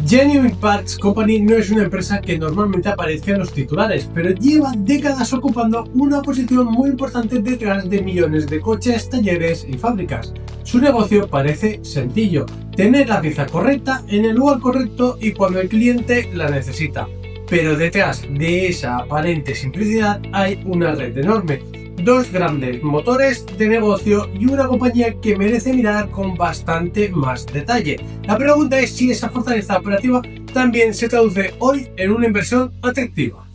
Genuine Parts Company no es una empresa que normalmente aparezca en los titulares, pero lleva décadas ocupando una posición muy importante detrás de millones de coches, talleres y fábricas. Su negocio parece sencillo: tener la pieza correcta en el lugar correcto y cuando el cliente la necesita. Pero detrás de esa aparente simplicidad hay una red enorme, dos grandes motores de negocio y una compañía que merece mirar con bastante más detalle. La pregunta es si esa fortaleza operativa también se traduce hoy en una inversión atractiva.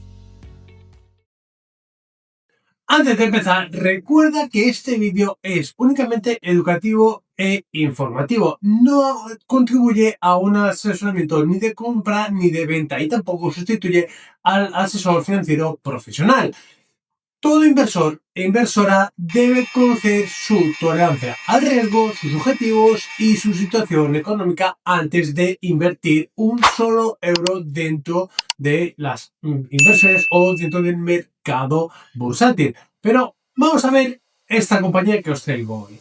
Antes de empezar, recuerda que este vídeo es únicamente educativo e informativo. No contribuye a un asesoramiento ni de compra ni de venta y tampoco sustituye al asesor financiero profesional. Todo inversor e inversora debe conocer su tolerancia al riesgo, sus objetivos y su situación económica antes de invertir un solo euro dentro de las inversiones o dentro del mercado bursátil. Pero vamos a ver esta compañía que os traigo hoy.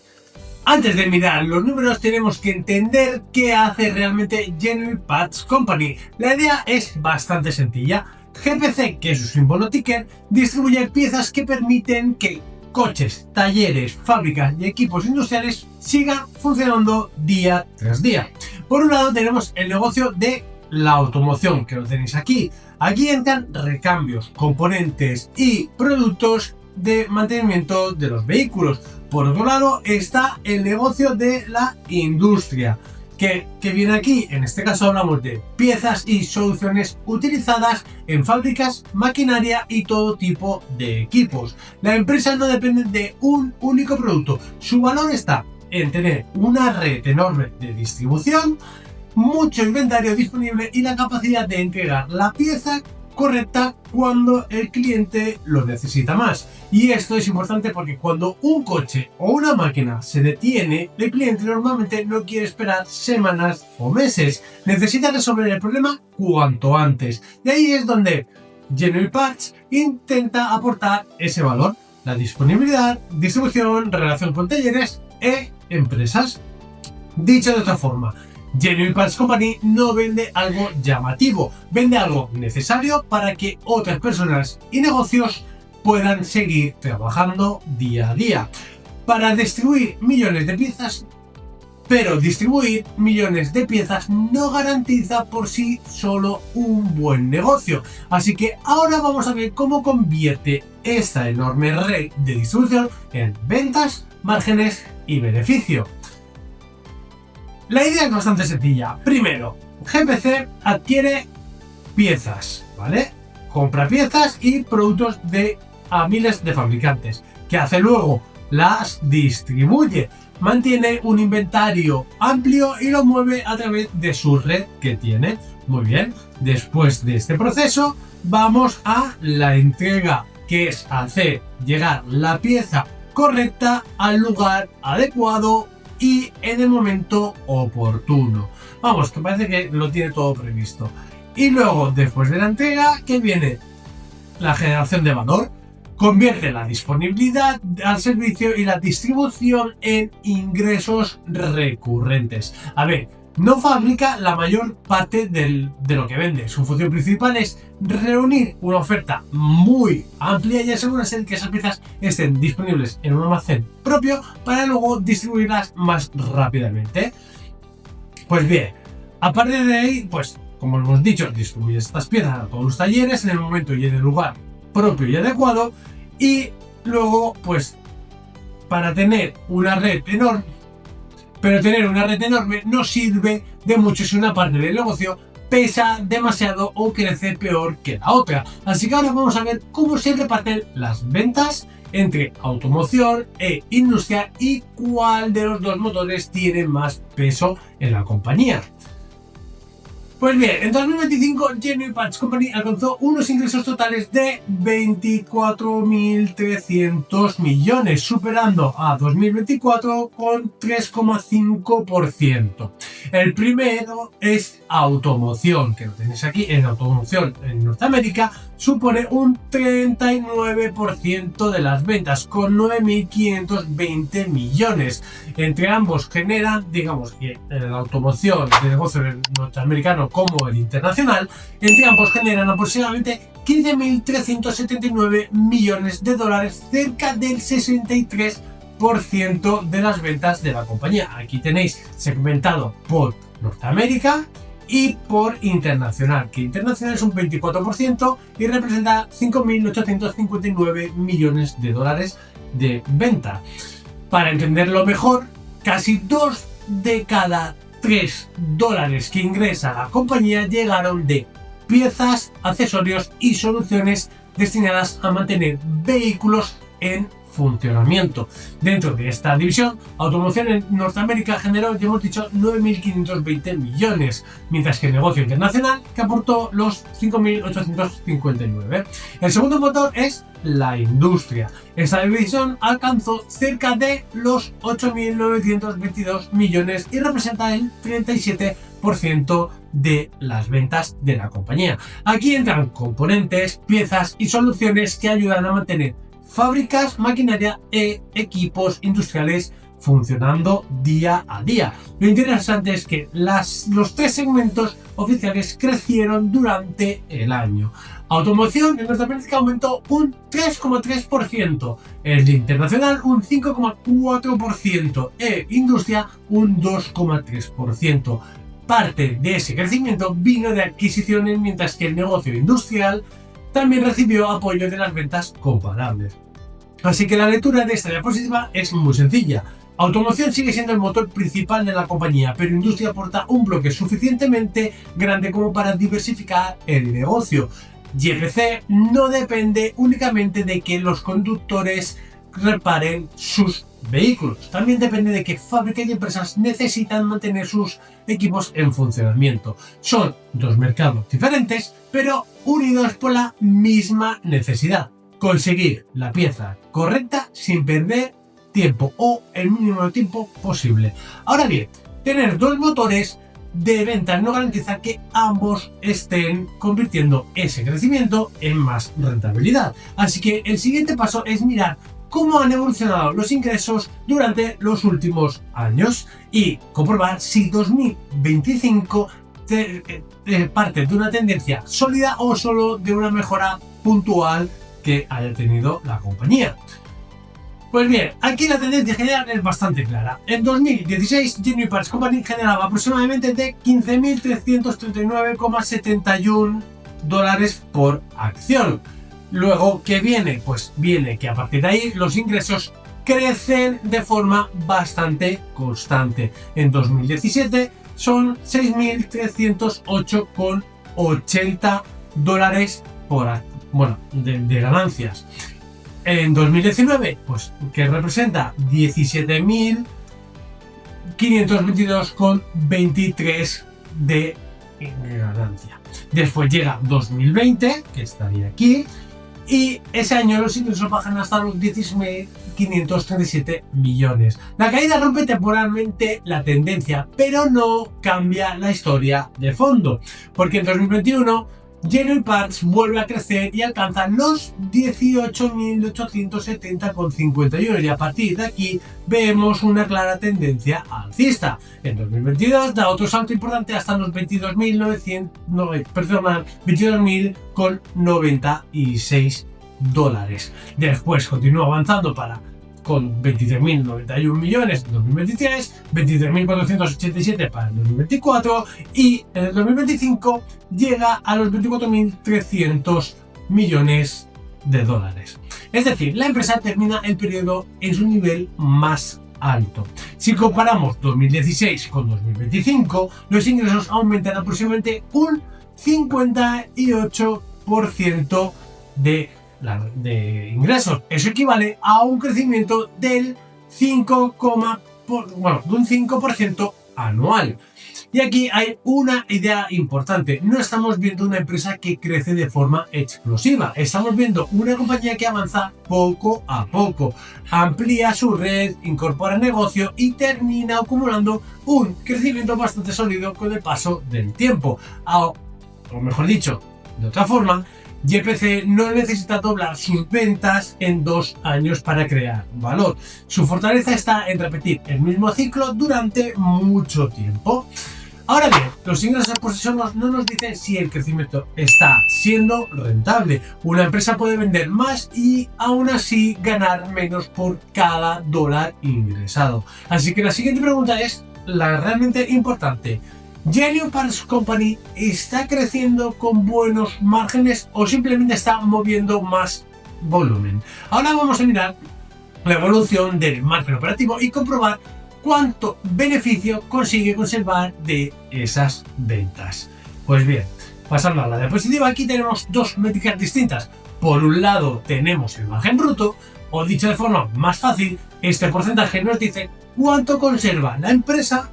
Antes de mirar los números tenemos que entender qué hace realmente Genuine Parts Company. La idea es bastante sencilla. GPC, que es su símbolo ticker, distribuye piezas que permiten que coches, talleres, fábricas y equipos industriales sigan funcionando día tras día. Por un lado tenemos el negocio de la automoción, que lo tenéis aquí. Aquí entran recambios, componentes y productos de mantenimiento de los vehículos. Por otro lado está el negocio de la industria, que viene aquí. En este caso hablamos de piezas y soluciones utilizadas en fábricas, maquinaria y todo tipo de equipos. La empresa no depende de un único producto. Su valor está en tener una red enorme de distribución, mucho inventario disponible y la capacidad de entregar la pieza correcta cuando el cliente lo necesita más. Y esto es importante porque cuando un coche o una máquina se detiene, el cliente normalmente no quiere esperar semanas o meses. Necesita resolver el problema cuanto antes. Y ahí es donde Genuine Parts intenta aportar ese valor: la disponibilidad, distribución, relación con talleres e empresas. Dicho de otra forma, Genuine Parts Company no vende algo llamativo, vende algo necesario para que otras personas y negocios puedan seguir trabajando día a día. Para distribuir millones de piezas, pero distribuir millones de piezas no garantiza por sí solo un buen negocio. Así que ahora vamos a ver cómo convierte esta enorme red de distribución en ventas, márgenes y beneficio. La idea es bastante sencilla. Primero, GPC adquiere piezas, ¿vale? Compra piezas y productos a miles de fabricantes. ¿Qué hace luego? Las distribuye. Mantiene un inventario amplio y lo mueve a través de su red que tiene. Muy bien. Después de este proceso, vamos a la entrega, que es hacer llegar la pieza correcta al lugar adecuado y en el momento oportuno. Vamos, que parece que lo tiene todo previsto. Y luego, después de la entrega, ¿qué viene? La generación de valor. Convierte la disponibilidad al servicio y la distribución en ingresos recurrentes. A ver, no fabrica la mayor parte de lo que vende. Su función principal es reunir una oferta muy amplia y asegurarse de que esas piezas estén disponibles en un almacén propio para luego distribuirlas más rápidamente. Pues bien, a partir de ahí, pues como hemos dicho, distribuye estas piezas a todos los talleres en el momento y en el lugar propio y adecuado. Y luego, pues, para tener una red enorme, pero tener una red enorme no sirve de mucho si una parte del negocio pesa demasiado o crece peor que la otra. Así que ahora vamos a ver cómo se reparten las ventas entre automoción e industria y cuál de los dos motores tiene más peso en la compañía. Pues bien, en 2025 Genuine Parts Company alcanzó unos ingresos totales de 24.300 millones, superando a 2024 con 3,5%. El primero es automoción, que lo tenéis aquí. En automoción en Norteamérica supone un 39% de las ventas, con 9.520 millones. Entre ambos generan, digamos que en la automoción de negocio norteamericano como el internacional, entre ambos generan aproximadamente 15.379 millones de dólares, cerca del 63% de las ventas de la compañía. Aquí tenéis segmentado por Norteamérica y por internacional, que internacional es un 24% y representa 5.859 millones de dólares de venta. Para entenderlo mejor, casi 2 de cada 3 dólares que ingresa la compañía llegaron de piezas, accesorios y soluciones destinadas a mantener vehículos en funcionamiento. Dentro de esta división, automoción en Norteamérica generó, ya hemos dicho, 9.520 millones, mientras que el negocio internacional que aportó los 5.859. El segundo motor es la industria. Esta división alcanzó cerca de los 8.922 millones y representa el 37% de las ventas de la compañía. Aquí entran componentes, piezas y soluciones que ayudan a mantener fábricas, maquinaria e equipos industriales funcionando día a día. Lo interesante es que los 3 segmentos oficiales crecieron durante el año. Automoción en Norteamérica aumentó un 3,3%, el de internacional un 5,4% e industria un 2,3%. Parte de ese crecimiento vino de adquisiciones, mientras que el negocio industrial también recibió apoyo de las ventas comparables. Así que la lectura de esta diapositiva es muy sencilla. Automoción sigue siendo el motor principal de la compañía, pero industria aporta un bloque suficientemente grande como para diversificar el negocio. YPC no depende únicamente de que los conductores reparen sus vehículos, también depende de que fábricas y empresas necesitan mantener sus equipos en funcionamiento. Son 2 mercados diferentes, pero unidos por la misma necesidad: conseguir la pieza correcta sin perder tiempo o el mínimo de tiempo posible. Ahora bien, tener 2 motores de ventas no garantiza que ambos estén convirtiendo ese crecimiento en más rentabilidad. Así que el siguiente paso es mirar cómo han evolucionado los ingresos durante los últimos años y comprobar si 2025 parte de una tendencia sólida o solo de una mejora puntual que haya tenido la compañía. Pues bien, aquí la tendencia general es bastante clara. En 2016, Genuine Parts Company generaba aproximadamente de 15.339,71 dólares por acción. Luego, ¿qué viene? Pues viene que a partir de ahí los ingresos crecen de forma bastante constante. En 2017 son 6.308,80 dólares por acción, de ganancias. En 2019, pues que representa 17.522,23 de ganancia. Después llega 2020, que estaría aquí, y ese año los ingresos bajan hasta los 16.537 millones. La caída rompe temporalmente la tendencia, pero no cambia la historia de fondo, porque en 2021 Genuine Parts vuelve a crecer y alcanza los 18.870,51, y a partir de aquí vemos una clara tendencia alcista. En 2022 da otro salto importante hasta los 22.096 dólares. Después continúa avanzando con 23.091 millones en 2023, 23.487 para el 2024 y en el 2025 llega a los 24.300 millones de dólares. Es decir, la empresa termina el periodo en su nivel más alto. Si comparamos 2016 con 2025, los ingresos aumentan aproximadamente un 58% de ingresos. Eso equivale a un crecimiento del 5% anual. Y aquí hay una idea importante. No estamos viendo una empresa que crece de forma explosiva. Estamos viendo una compañía que avanza poco a poco, amplía su red, incorpora negocio y termina acumulando un crecimiento bastante sólido con el paso del tiempo. O mejor dicho, de otra forma, YPC no necesita doblar sus ventas en 2 años para crear valor. Su fortaleza está en repetir el mismo ciclo durante mucho tiempo. Ahora bien, los ingresos por sí solos no nos dicen si el crecimiento está siendo rentable. Una empresa puede vender más y aún así ganar menos por cada dólar ingresado. Así que la siguiente pregunta es la realmente importante. ¿Genius Parts Company está creciendo con buenos márgenes o simplemente está moviendo más volumen? Ahora vamos a mirar la evolución del margen operativo y comprobar cuánto beneficio consigue conservar de esas ventas. Pues bien, pasando a la diapositiva, aquí tenemos dos métricas distintas. Por un lado tenemos el margen bruto, o dicho de forma más fácil, este porcentaje nos dice cuánto conserva la empresa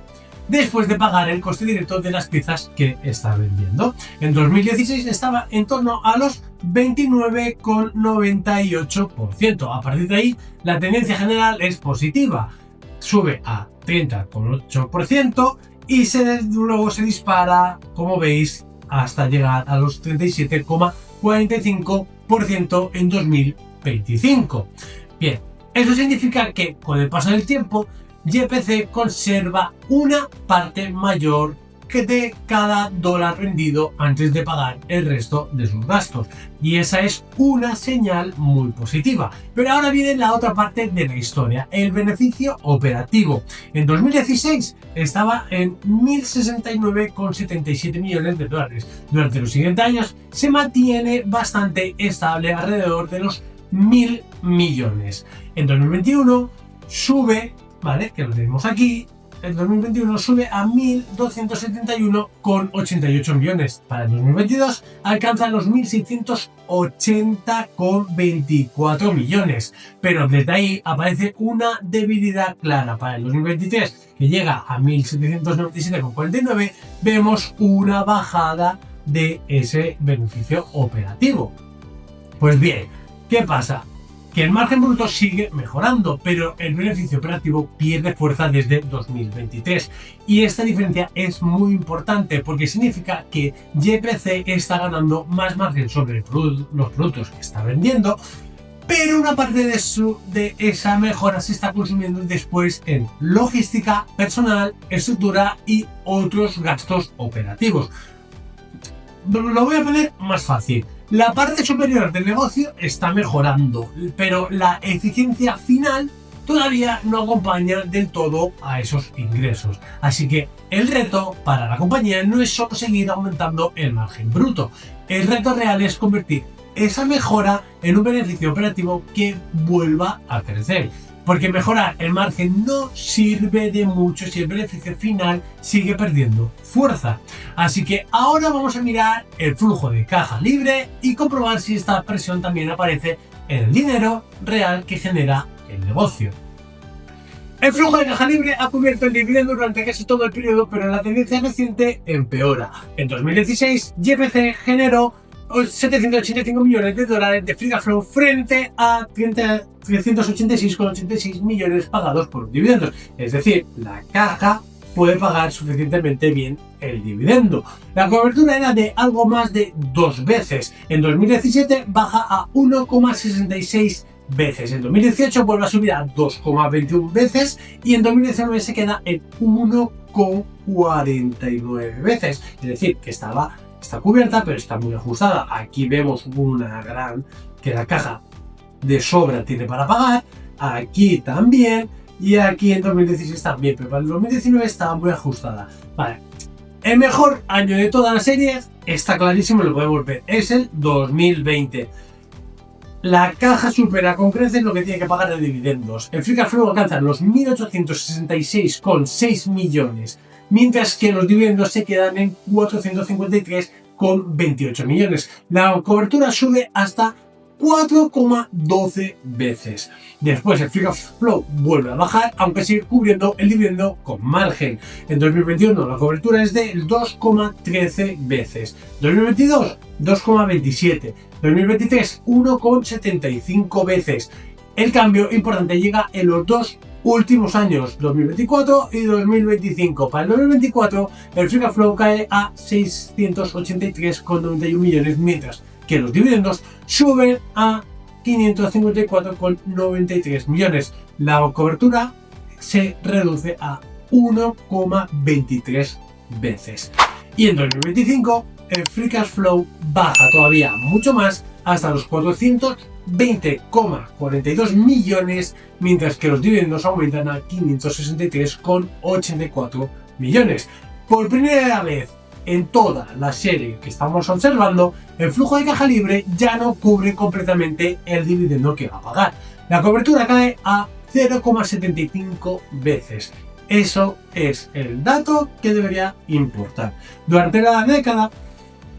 después de pagar el coste directo de las piezas que está vendiendo. En 2016 estaba en torno a los 29,98%. A partir de ahí, la tendencia general es positiva. Sube a 30,8% y luego se dispara, como veis, hasta llegar a los 37,45% en 2025. Bien, eso significa que con el paso del tiempo YPC conserva una parte mayor que de cada dólar vendido antes de pagar el resto de sus gastos. Y esa es una señal muy positiva. Pero ahora viene la otra parte de la historia, el beneficio operativo. En 2016 estaba en 1.069,77 millones de dólares. Durante los siguientes años se mantiene bastante estable alrededor de los 1.000 millones. En 2021 sube, ¿vale? Que lo tenemos aquí. El 2021 sube a 1.271,88 millones. Para el 2022 alcanza los 1.680,24 millones. Pero desde ahí aparece una debilidad clara. Para el 2023, que llega a 1.797,49, vemos una bajada de ese beneficio operativo. Pues bien, ¿qué pasa? Que el margen bruto sigue mejorando, pero el beneficio operativo pierde fuerza desde 2023. Y esta diferencia es muy importante porque significa que YPC está ganando más margen sobre los productos que está vendiendo, pero una parte de esa mejora se está consumiendo después en logística, personal, estructura y otros gastos operativos. Lo voy a poner más fácil. La parte superior del negocio está mejorando, pero la eficiencia final todavía no acompaña del todo a esos ingresos. Así que el reto para la compañía no es solo seguir aumentando el margen bruto. El reto real es convertir esa mejora en un beneficio operativo que vuelva a crecer. Porque mejorar el margen no sirve de mucho si el beneficio final sigue perdiendo fuerza. Así que ahora vamos a mirar el flujo de caja libre y comprobar si esta presión también aparece en el dinero real que genera el negocio. El flujo de caja libre ha cubierto el dividendo durante casi todo el periodo, pero la tendencia reciente empeora. En 2016, YPC generó 785 millones de dólares de free cash flow frente a 386,86 millones pagados por dividendos. Es decir, la caja puede pagar suficientemente bien el dividendo. La cobertura era de algo más de 2 veces. En 2017 baja a 1,66 veces. En 2018 vuelve a subir a 2,21 veces y en 2019 se queda en 1,49 veces. Es decir, que está cubierta, pero está muy ajustada. Aquí vemos que la caja de sobra tiene para pagar. Aquí también. Y aquí en 2016 también. Pero para el 2019 está muy ajustada. Vale. El mejor año de toda la serie está clarísimo, lo podemos ver. Es el 2020. La caja supera con creces lo que tiene que pagar de dividendos. El free cash flow alcanza los 1.866,6 millones. Mientras que los dividendos se quedan en 453,28 millones. La cobertura sube hasta 4,12 veces. Después el free cash flow vuelve a bajar, aunque sigue cubriendo el dividendo con margen. En 2021 la cobertura es de 2,13 veces. 2022 2,27. 2023 1,75 veces. El cambio importante llega en los dos últimos años, 2024 y 2025. Para el 2024 el free cash flow cae a 683,91 millones, mientras que los dividendos suben a 554,93 millones. La cobertura se reduce a 1,23 veces. Y en 2025 el free cash flow baja todavía mucho más hasta los 420,42 millones, mientras que los dividendos aumentan a 563,84 millones. Por primera vez en toda la serie que estamos observando, el flujo de caja libre ya no cubre completamente el dividendo que va a pagar. La cobertura cae a 0,75 veces. Eso es el dato que debería importar. Durante la década,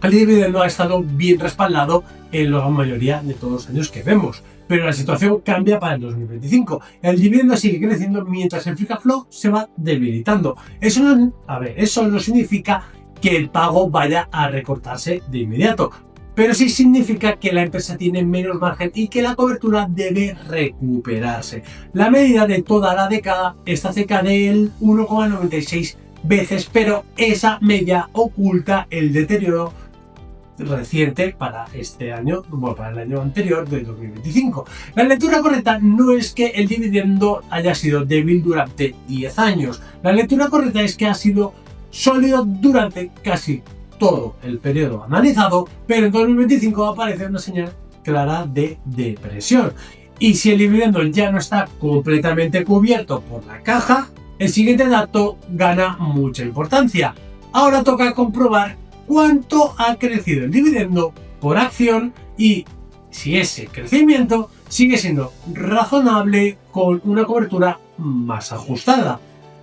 el dividendo ha estado bien respaldado en la mayoría de todos los años que vemos, pero la situación cambia para el 2025. El dividendo sigue creciendo mientras el free cash flow se va debilitando. Eso no significa que el pago vaya a recortarse de inmediato, pero sí significa que la empresa tiene menos margen y que la cobertura debe recuperarse. La medida de toda la década está cerca del 1,96 veces, pero esa media oculta el deterioro reciente para este año, para el año anterior de 2025. La lectura correcta no es que el dividendo haya sido débil durante 10 años. La lectura correcta es que ha sido sólido durante casi todo el periodo analizado, pero en 2025 aparece una señal clara de depresión. Y si el dividendo ya no está completamente cubierto por la caja, el siguiente dato gana mucha importancia. Ahora toca comprobar cuánto ha crecido el dividendo por acción y si ese crecimiento sigue siendo razonable con una cobertura más ajustada.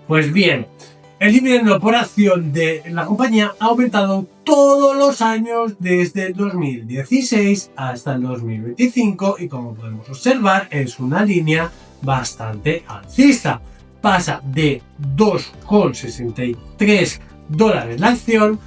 Pues bien, el dividendo por acción de la compañía ha aumentado todos los años desde el 2016 hasta el 2025 y, como podemos observar, es una línea bastante alcista. Pasa de 2,63 dólares la acción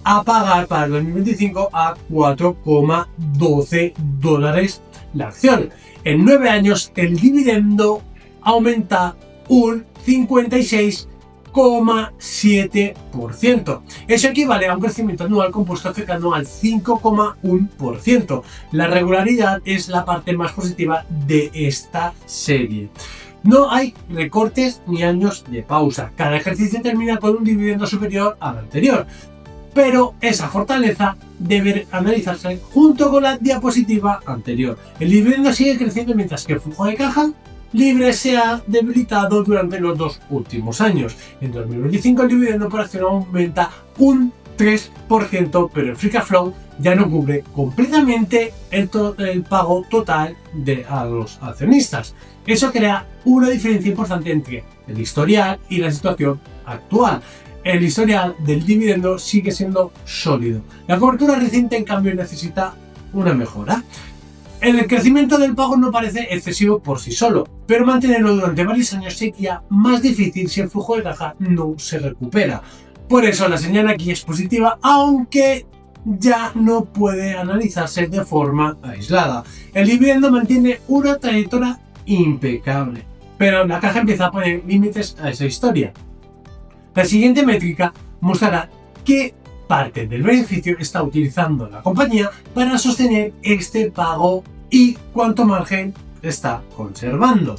a pagar para el 2025 a 4,12 dólares la acción. En 9 años el dividendo aumenta un 56,7%. Eso equivale a un crecimiento anual compuesto cercano al 5,1%. La regularidad es la parte más positiva de esta serie. No hay recortes ni años de pausa. Cada ejercicio termina con un dividendo superior al anterior. Pero esa fortaleza debe analizarse junto con la diapositiva anterior. El dividendo sigue creciendo mientras que el flujo de caja libre se ha debilitado durante los dos últimos años. En 2025 el dividendo por acción aumenta un 3%, pero el free cash flow ya no cubre completamente el pago total a los accionistas. Eso crea una diferencia importante entre el historial y la situación actual. El historial del dividendo sigue siendo sólido. La cobertura reciente, en cambio, necesita una mejora. El crecimiento del pago no parece excesivo por sí solo, pero mantenerlo durante varios años sería más difícil si el flujo de caja no se recupera. Por eso la señal aquí es positiva, aunque ya no puede analizarse de forma aislada. El dividendo mantiene una trayectoria impecable, pero la caja empieza a poner límites a esa historia. La siguiente métrica mostrará qué parte del beneficio está utilizando la compañía para sostener este pago y cuánto margen está conservando.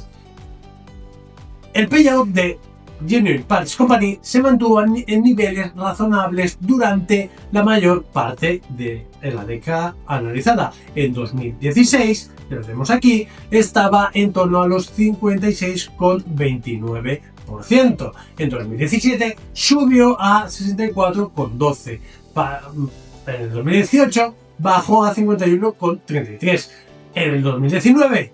El payout de Genuine Parts Company se mantuvo en niveles razonables durante la mayor parte de la década analizada. En 2016, que lo vemos aquí, estaba en torno a los 56,29%. En 2017 subió a 64,12%. En el 2018 bajó a 51,33%. En el 2019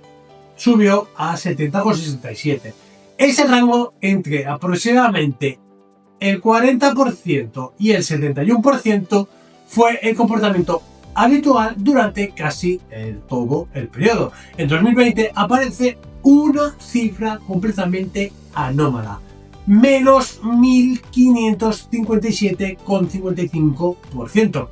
subió a 70,67%. Ese rango entre aproximadamente el 40% y el 71% fue el comportamiento habitual durante casi todo el periodo. En 2020 aparece una cifra completamente anómala, menos 1.557,55%.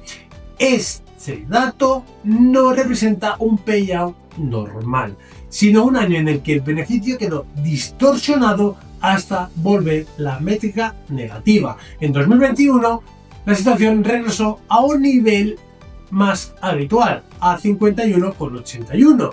Este dato no representa un payout normal, sino un año en el que el beneficio quedó distorsionado hasta volver la métrica negativa. En 2021, la situación regresó a un nivel más habitual, a 51,81.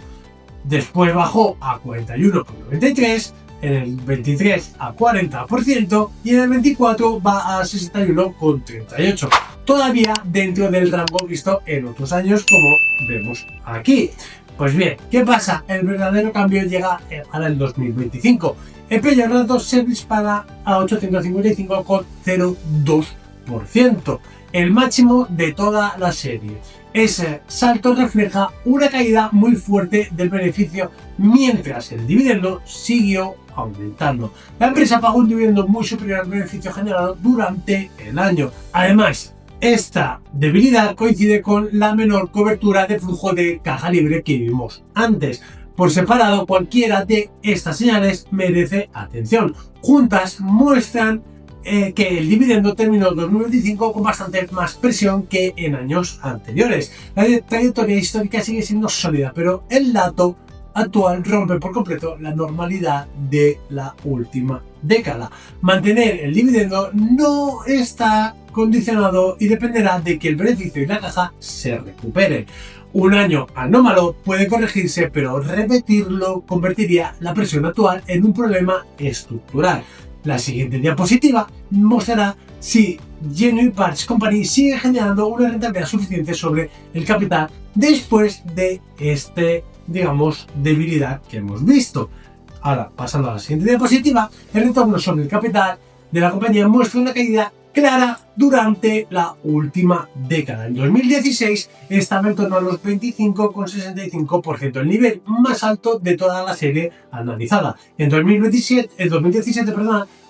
Después bajó a 41,93, en el 23 a 40% y en el 24 va a 61,38. Todavía dentro del rango visto en otros años, como vemos aquí. Pues bien, ¿qué pasa? El verdadero cambio llega para el 2025. El payout ratio se dispara a 855,02%, el máximo de toda la serie. Ese salto refleja una caída muy fuerte del beneficio mientras el dividendo siguió aumentando. La empresa pagó un dividendo muy superior al beneficio generado durante el año. Además, esta debilidad coincide con la menor cobertura de flujo de caja libre que vimos antes. Por separado, cualquiera de estas señales merece atención. Juntas muestran que el dividendo terminó en 2025 con bastante más presión que en años anteriores. La trayectoria histórica sigue siendo sólida, pero el dato actual rompe por completo la normalidad de la última década. Mantener el dividendo no está condicionado y dependerá de que el beneficio y la caja se recuperen. Un año anómalo puede corregirse, pero repetirlo convertiría la presión actual en un problema estructural. La siguiente diapositiva mostrará si Genuine Parts Company sigue generando una rentabilidad suficiente sobre el capital después de debilidad que hemos visto. Ahora, pasando a la siguiente diapositiva, el retorno sobre el capital de la compañía muestra una caída clara durante la última década. En 2016 estaba en torno a los 25,65%, el nivel más alto de toda la serie analizada. En 2017,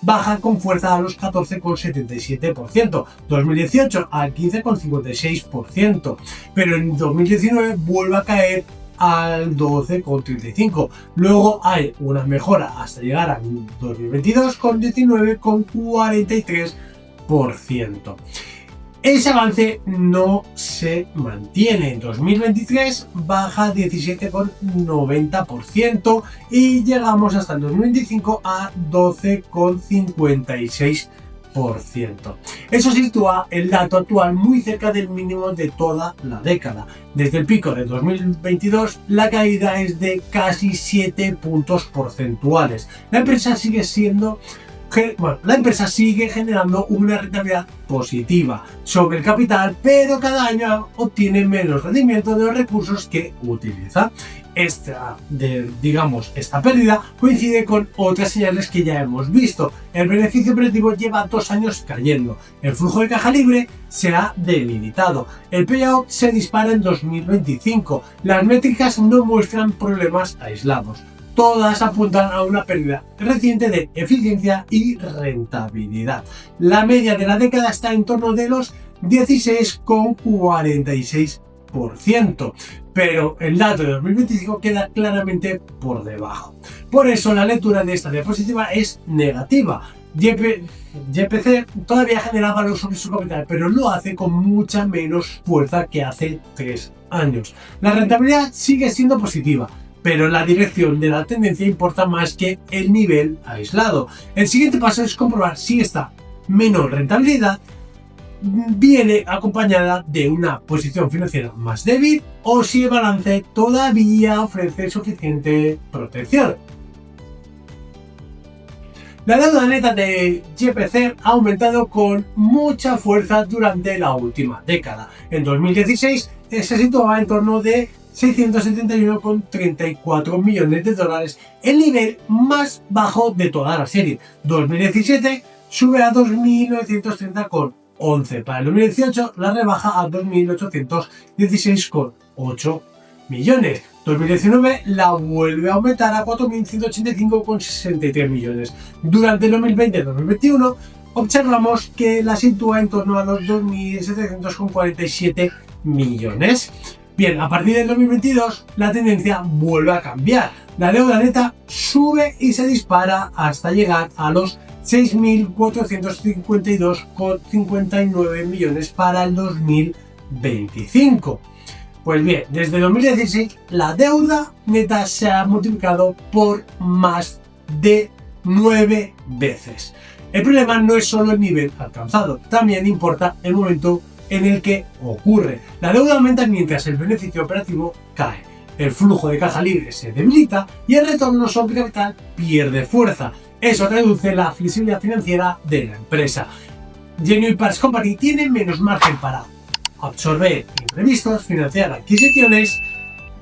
baja con fuerza a los 14,77%, 2018 al 15,56%, pero en 2019 vuelve a caer al 12,35%. Luego hay una mejora hasta llegar a 2022 con 19,43%. Ese avance no se mantiene. En 2023 baja 17,90% y llegamos hasta el 2025 a 12,56%. Eso sitúa el dato actual muy cerca del mínimo de toda la década. Desde el pico de 2022, la caída es de casi 7 puntos porcentuales. La empresa sigue generando una rentabilidad positiva sobre el capital, pero cada año obtiene menos rendimiento de los recursos que utiliza. Esta pérdida coincide con otras señales que ya hemos visto. El beneficio operativo lleva 2 años cayendo. El flujo de caja libre se ha debilitado. El payout se dispara en 2025. Las métricas no muestran problemas aislados. Todas apuntan a una pérdida reciente de eficiencia y rentabilidad. La media de la década está en torno de los 16,46%, pero el dato de 2025 queda claramente por debajo. Por eso la lectura de esta diapositiva es negativa. GPC todavía genera valor sobre su capital, pero lo hace con mucha menos fuerza que hace 3 años. La rentabilidad sigue siendo positiva, pero la dirección de la tendencia importa más que el nivel aislado. El siguiente paso es comprobar si esta menor rentabilidad viene acompañada de una posición financiera más débil o si el balance todavía ofrece suficiente protección. La deuda neta de GPC ha aumentado con mucha fuerza durante la última década. En 2016 se situaba en torno de 671,34 millones de dólares, el nivel más bajo de toda la serie. 2017 sube a 2.930,11. Para el 2018 la rebaja a 2.816,8 millones. 2019 la vuelve a aumentar a 4.185,63 millones. Durante el 2020 y 2021 observamos que la sitúa en torno a los 2.747 millones. Bien, a partir del 2022 la tendencia vuelve a cambiar. La deuda neta sube y se dispara hasta llegar a los 6.452,59 millones para el 2025. Pues bien, desde 2016 la deuda neta se ha multiplicado por más de 9 veces. El problema no es solo el nivel alcanzado, también importa el momento en el que ocurre. La deuda aumenta mientras el beneficio operativo cae. El flujo de caja libre se debilita y el retorno sobre capital pierde fuerza. Eso reduce la flexibilidad financiera de la empresa. Genuine Parts Company tiene menos margen para absorber imprevistos, financiar adquisiciones,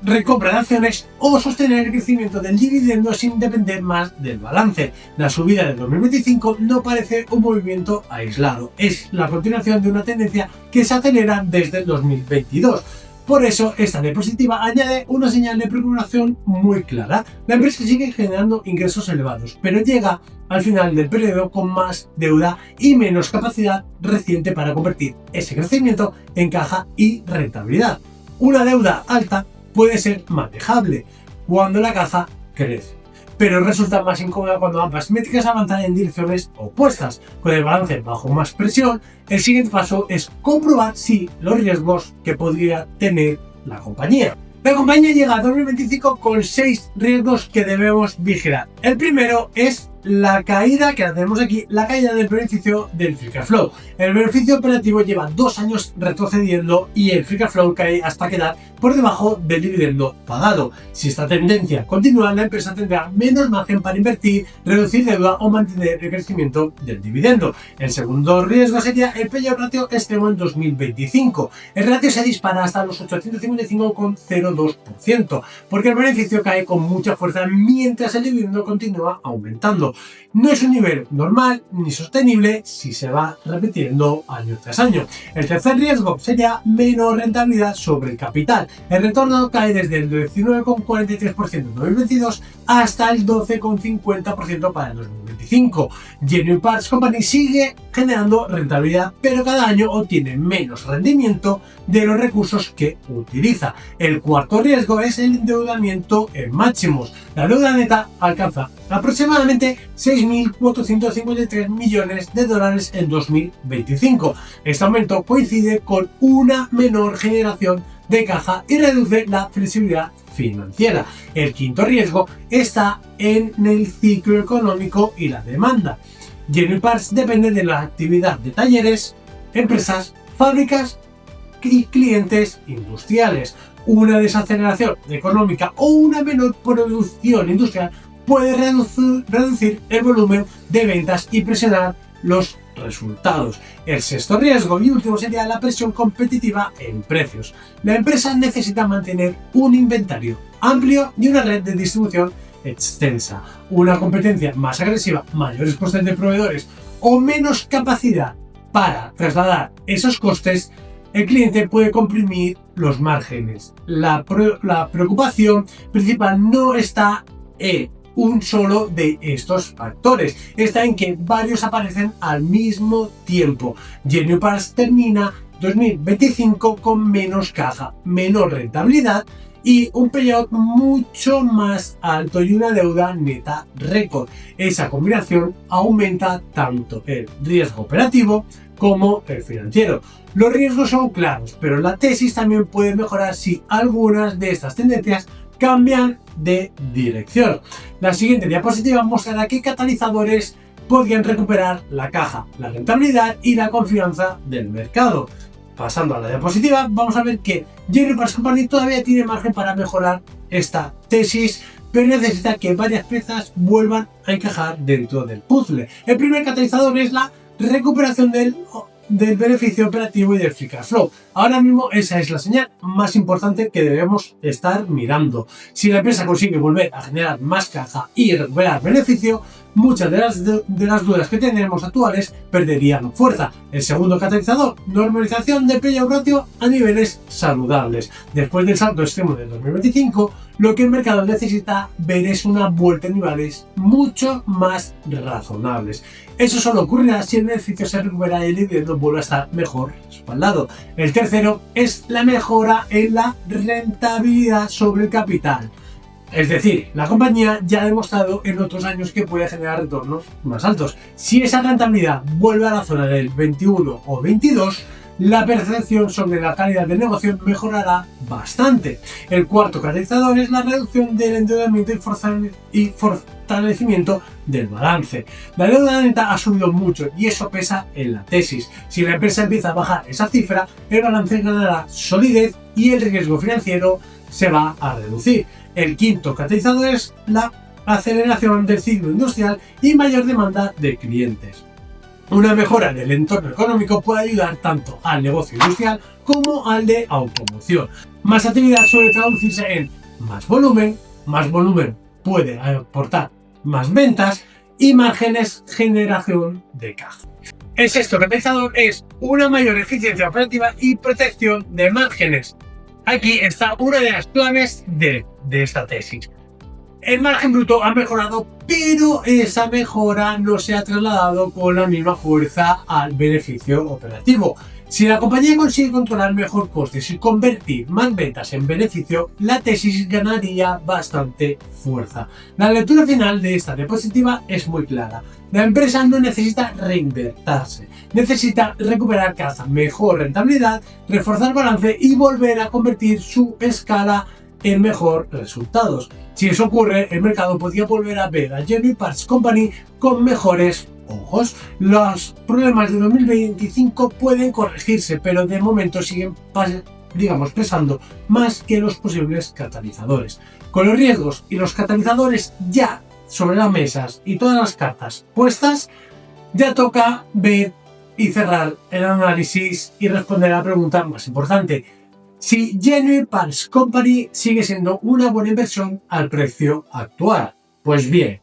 recompra de acciones o sostener el crecimiento del dividendo sin depender más del balance. La subida del 2025 no parece un movimiento aislado, es la continuación de una tendencia que se acelera desde el 2022. Por eso, esta diapositiva añade una señal de preocupación muy clara. La empresa sigue generando ingresos elevados, pero llega al final del periodo con más deuda y menos capacidad reciente para convertir ese crecimiento en caja y rentabilidad. Una deuda alta puede ser manejable cuando la caja crece, pero resulta más incómoda cuando ambas métricas avanzan en direcciones opuestas. Con el balance bajo más presión, el siguiente paso es comprobar si los riesgos que podría tener la compañía. La compañía llega a 2025 con 6 riesgos que debemos vigilar. El primero es la caída, que la tenemos aquí, la caída del beneficio del free cash flow. El beneficio operativo lleva 2 años retrocediendo y el free cash flow cae hasta quedar por debajo del dividendo pagado. Si esta tendencia continúa, la empresa tendrá menos margen para invertir, reducir deuda o mantener el crecimiento del dividendo. El segundo riesgo sería el payout ratio extremo en 2025. El ratio se dispara hasta los 855,02%, porque el beneficio cae con mucha fuerza mientras el dividendo continúa aumentando. No es un nivel normal ni sostenible si se va repitiendo año tras año. El tercer riesgo sería menor rentabilidad sobre el capital. El retorno cae desde el 19,43% en 2022 hasta el 12,50% para el 2025. Genuine Parts Company sigue generando rentabilidad, pero cada año obtiene menos rendimiento de los recursos que utiliza. El cuarto riesgo es el endeudamiento en máximos. La deuda neta alcanza aproximadamente 6.453 millones de dólares en 2025. Este aumento coincide con una menor generación de caja y reduce la flexibilidad financiera. El quinto riesgo está en el ciclo económico y la demanda. Genuine Parts depende de la actividad de talleres, empresas, fábricas y clientes industriales. Una desaceleración económica o una menor producción industrial puede reducir el volumen de ventas y presionar los resultados. El sexto riesgo y último sería la presión competitiva en precios. La empresa necesita mantener un inventario amplio y una red de distribución extensa. Una competencia más agresiva, mayores costes de proveedores o menos capacidad para trasladar esos costes, el cliente puede comprimir los márgenes. La preocupación principal no está en un solo de estos factores, está en que varios aparecen al mismo tiempo. Genuine Parts termina 2025 con menos caja, menor rentabilidad y un payout mucho más alto y una deuda neta récord. Esa combinación aumenta tanto el riesgo operativo como el financiero. Los riesgos son claros, pero la tesis también puede mejorar si algunas de estas tendencias cambian de dirección. La siguiente diapositiva mostrará qué catalizadores podrían recuperar la caja, la rentabilidad y la confianza del mercado. Pasando a la diapositiva, vamos a ver que Genuine Parts Company todavía tiene margen para mejorar esta tesis, pero necesita que varias piezas vuelvan a encajar dentro del puzzle. El primer catalizador es la recuperación del beneficio operativo y del free cash flow. Ahora mismo esa es la señal más importante que debemos estar mirando. Si la empresa consigue volver a generar más caja y recuperar beneficio, muchas de las dudas que tenemos actuales perderían fuerza. El segundo catalizador, normalización de payout ratio a niveles saludables. Después del salto extremo del 2025, lo que el mercado necesita ver es una vuelta a niveles mucho más razonables. Eso solo ocurrirá si el beneficio se recupera y el dividendo vuelve a estar mejor respaldado. El tercero es la mejora en la rentabilidad sobre el capital. Es decir, la compañía ya ha demostrado en otros años que puede generar retornos más altos. Si esa rentabilidad vuelve a la zona del 21 o 22, la percepción sobre la calidad del negocio mejorará bastante. El cuarto catalizador es la reducción del endeudamiento y fortalecimiento del balance. La deuda neta ha subido mucho y eso pesa en la tesis. Si la empresa empieza a bajar esa cifra, el balance ganará solidez y el riesgo financiero se va a reducir. El quinto catalizador es la aceleración del ciclo industrial y mayor demanda de clientes. Una mejora del entorno económico puede ayudar tanto al negocio industrial como al de automoción. Más actividad suele traducirse en más volumen puede aportar más ventas y márgenes, generación de caja. El sexto catalizador es una mayor eficiencia operativa y protección de márgenes. Aquí está una de las claves de esta tesis. El margen bruto ha mejorado, pero esa mejora no se ha trasladado con la misma fuerza al beneficio operativo. Si la compañía consigue controlar mejor costes y convertir más ventas en beneficio, la tesis ganaría bastante fuerza. La lectura final de esta diapositiva es muy clara. La empresa no necesita reinvertirse, necesita recuperar caja, mejor rentabilidad, reforzar balance y volver a convertir su escala en mejores resultados. Si eso ocurre, el mercado podría volver a ver a Genuine Parts Company con mejores ojos. Los problemas de 2025 pueden corregirse, pero de momento siguen pesando más que los posibles catalizadores. Con los riesgos y los catalizadores ya sobre las mesas y todas las cartas puestas, ya toca ver y cerrar el análisis y responder a la pregunta más importante: si Genuine Parts Company sigue siendo una buena inversión al precio actual. Pues bien,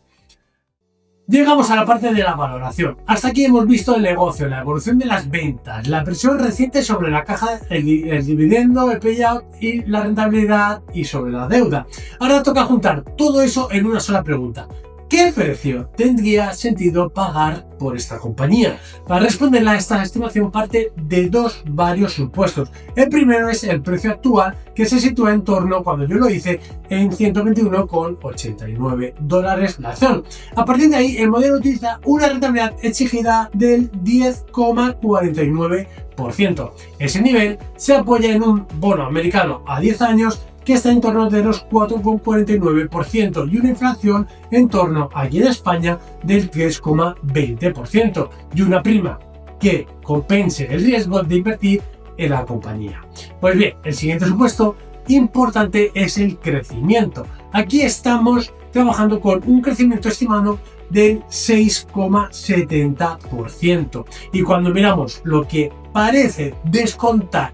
llegamos a la parte de la valoración. Hasta aquí hemos visto el negocio, la evolución de las ventas, la presión reciente sobre la caja, el dividendo, el payout y la rentabilidad y sobre la deuda. Ahora toca juntar todo eso en una sola pregunta: ¿qué precio tendría sentido pagar por esta compañía? Para responderla, a esta estimación parte de varios supuestos. El primero es el precio actual, que se sitúa en torno, cuando yo lo hice, en $121,89 la acción. A partir de ahí, el modelo utiliza una rentabilidad exigida del 10,49%. Ese nivel se apoya en un bono americano a 10 años que está en torno de los 4,49% y una inflación en torno, aquí en España, del 3,20% y una prima que compense el riesgo de invertir en la compañía. Pues bien, el siguiente supuesto importante es el crecimiento. Aquí estamos trabajando con un crecimiento estimado del 6,70%, y cuando miramos lo que parece descontar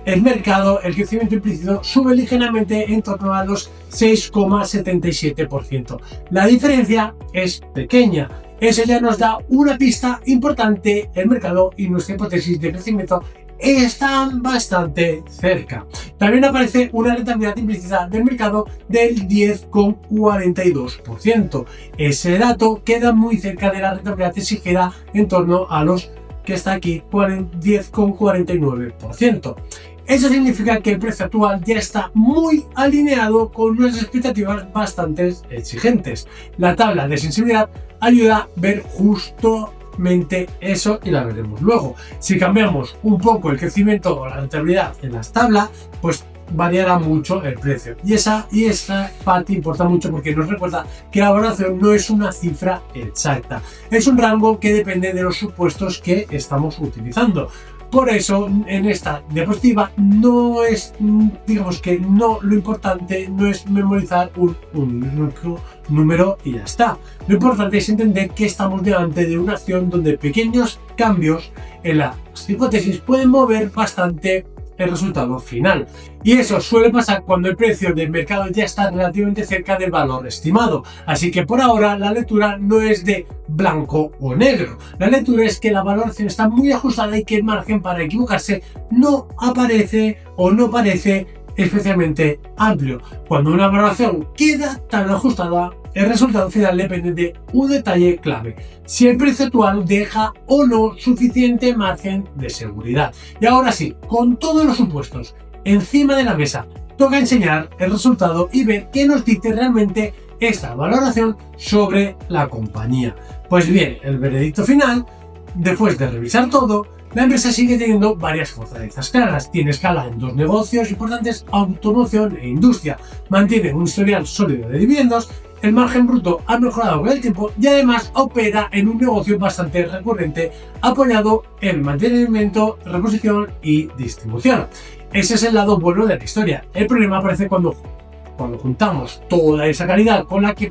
el mercado, el crecimiento implícito sube ligeramente en torno a los 6,77%. La diferencia es pequeña. Eso ya nos da una pista importante. El mercado y nuestra hipótesis de crecimiento están bastante cerca. También aparece una rentabilidad implícita del mercado del 10,42%. Ese dato queda muy cerca de la rentabilidad exigida en torno a los que está aquí, 10,49%. Eso significa que el precio actual ya está muy alineado con unas expectativas bastante exigentes. La tabla de sensibilidad ayuda a ver justamente eso y la veremos luego. Si cambiamos un poco el crecimiento o la rentabilidad en las tablas, pues variará mucho el precio. Y esa parte importa mucho porque nos recuerda que la valoración no es una cifra exacta. Es un rango que depende de los supuestos que estamos utilizando. Por eso, en esta diapositiva no es, lo importante no es memorizar un número y ya está. Lo importante es entender que estamos delante de una acción donde pequeños cambios en las hipótesis pueden mover bastante el resultado final. Y eso suele pasar cuando el precio del mercado ya está relativamente cerca del valor estimado. Así que por ahora la lectura no es de blanco o negro. La lectura es que la valoración está muy ajustada y que el margen para equivocarse no aparece o no parece especialmente amplio. Cuando una valoración queda tan ajustada, el resultado final depende de un detalle clave: si el precio actual deja o no suficiente margen de seguridad. Y ahora sí, con todos los supuestos encima de la mesa, toca enseñar el resultado y ver qué nos dice realmente esta valoración sobre la compañía. Pues bien, el veredicto final, después de revisar todo, la empresa sigue teniendo varias fortalezas claras. Tiene escala en dos negocios importantes, automoción e industria. Mantiene un historial sólido de dividendos. El margen bruto ha mejorado con el tiempo y además opera en un negocio bastante recurrente apoyado en mantenimiento, reposición y distribución. Ese es el lado bueno de la historia. El problema aparece cuando juntamos toda esa calidad con la que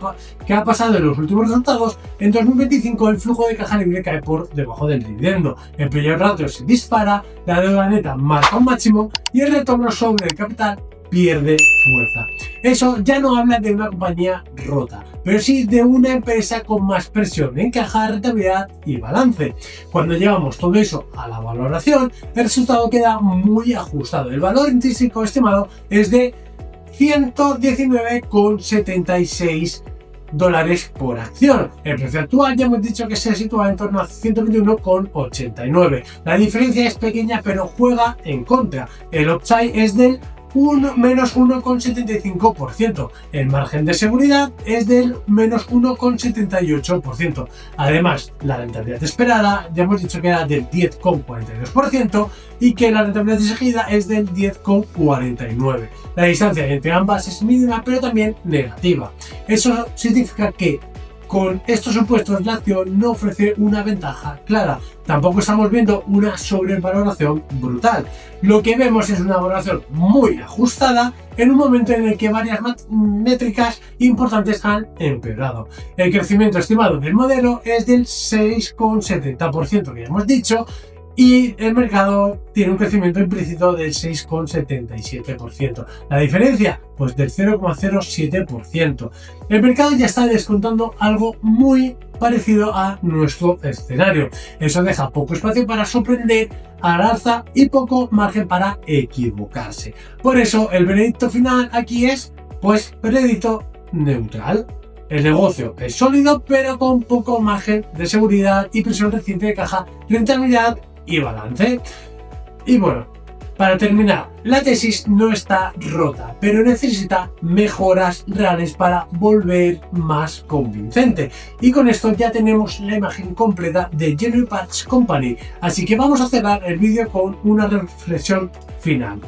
ha pasado en los últimos resultados. En 2025 el flujo de caja libre cae por debajo del dividendo, el P/E ratio se dispara, la deuda neta marca un máximo y el retorno sobre el capital pierde fuerza. Eso ya no habla de una compañía rota, pero sí de una empresa con más presión en caja, rentabilidad y balance. Cuando llevamos todo eso a la valoración, el resultado queda muy ajustado. El valor intrínseco estimado es de $119,76 por acción. El precio actual ya hemos dicho que se sitúa en torno a 121,89. La diferencia es pequeña pero juega en contra. El upside es del menos 1,75%. El margen de seguridad es del menos 1,78%. Además, la rentabilidad esperada ya hemos dicho que era del 10,42% y que la rentabilidad exigida es del 10,49%. La distancia entre ambas es mínima pero también negativa. Eso significa que con estos supuestos la acción no ofrece una ventaja clara. Tampoco estamos viendo una sobrevaloración brutal. Lo que vemos es una valoración muy ajustada en un momento en el que varias métricas importantes han empeorado. El crecimiento estimado del modelo es del 6,70%, que ya hemos dicho, y el mercado tiene un crecimiento implícito del 6,77%. La diferencia, pues del 0,07%. El mercado ya está descontando algo muy parecido a nuestro escenario. Eso deja poco espacio para sorprender al alza y poco margen para equivocarse. Por eso el veredicto final aquí es, pues, veredicto neutral. El negocio es sólido pero con poco margen de seguridad y presión reciente de caja, rentabilidad y balance. Y bueno, para terminar, la tesis no está rota, pero necesita mejoras reales para volver más convincente. Y con esto ya tenemos la imagen completa de Genuine Parts Company, así que vamos a cerrar el vídeo con una reflexión final.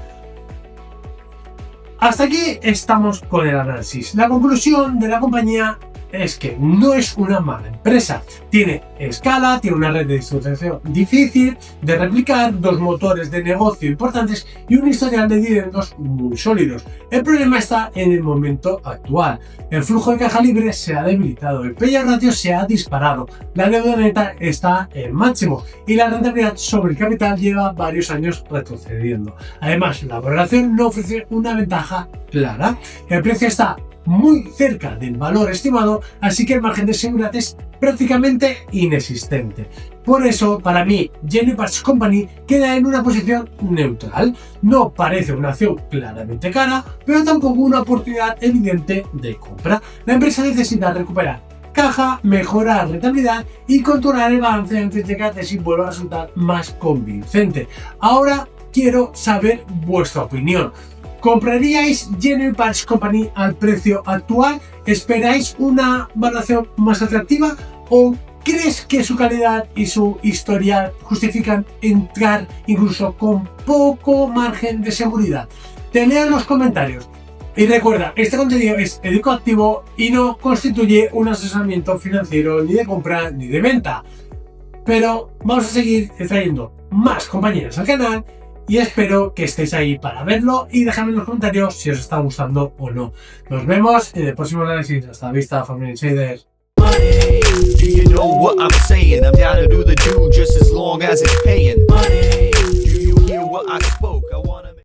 Hasta aquí estamos con el análisis. La conclusión de la compañía es que no es una mala empresa. Tiene escala, tiene una red de distribución difícil de replicar, dos motores de negocio importantes y un historial de dividendos muy sólidos. El problema está en el momento actual. El flujo de caja libre se ha debilitado, el P/E ratio se ha disparado, la deuda neta está en máximo y la rentabilidad sobre el capital lleva varios años retrocediendo. Además, la valoración no ofrece una ventaja clara. El precio está muy cerca del valor estimado, así que el margen de seguridad es prácticamente inexistente. Por eso, para mí, Genuine Parts Company queda en una posición neutral. No parece una acción claramente cara, pero tampoco una oportunidad evidente de compra. La empresa necesita recuperar caja, mejorar rentabilidad y controlar el balance antes de que la tesis vuelva a resultar más convincente. Ahora quiero saber vuestra opinión. ¿Compraríais Genuine Parts Company al precio actual? ¿Esperáis una valoración más atractiva? ¿O crees que su calidad y su historial justifican entrar incluso con poco margen de seguridad? Te leo en los comentarios. Y recuerda, este contenido es educativo y no constituye un asesoramiento financiero ni de compra ni de venta. Pero vamos a seguir trayendo más compañías al canal y espero que estéis ahí para verlo y dejadme en los comentarios si os está gustando o no. Nos vemos en el próximo análisis. Hasta la vista, Family Insiders. Do you know what I'm saying? I'm down to do the do just as long as it's paying. Do you hear what I spoke?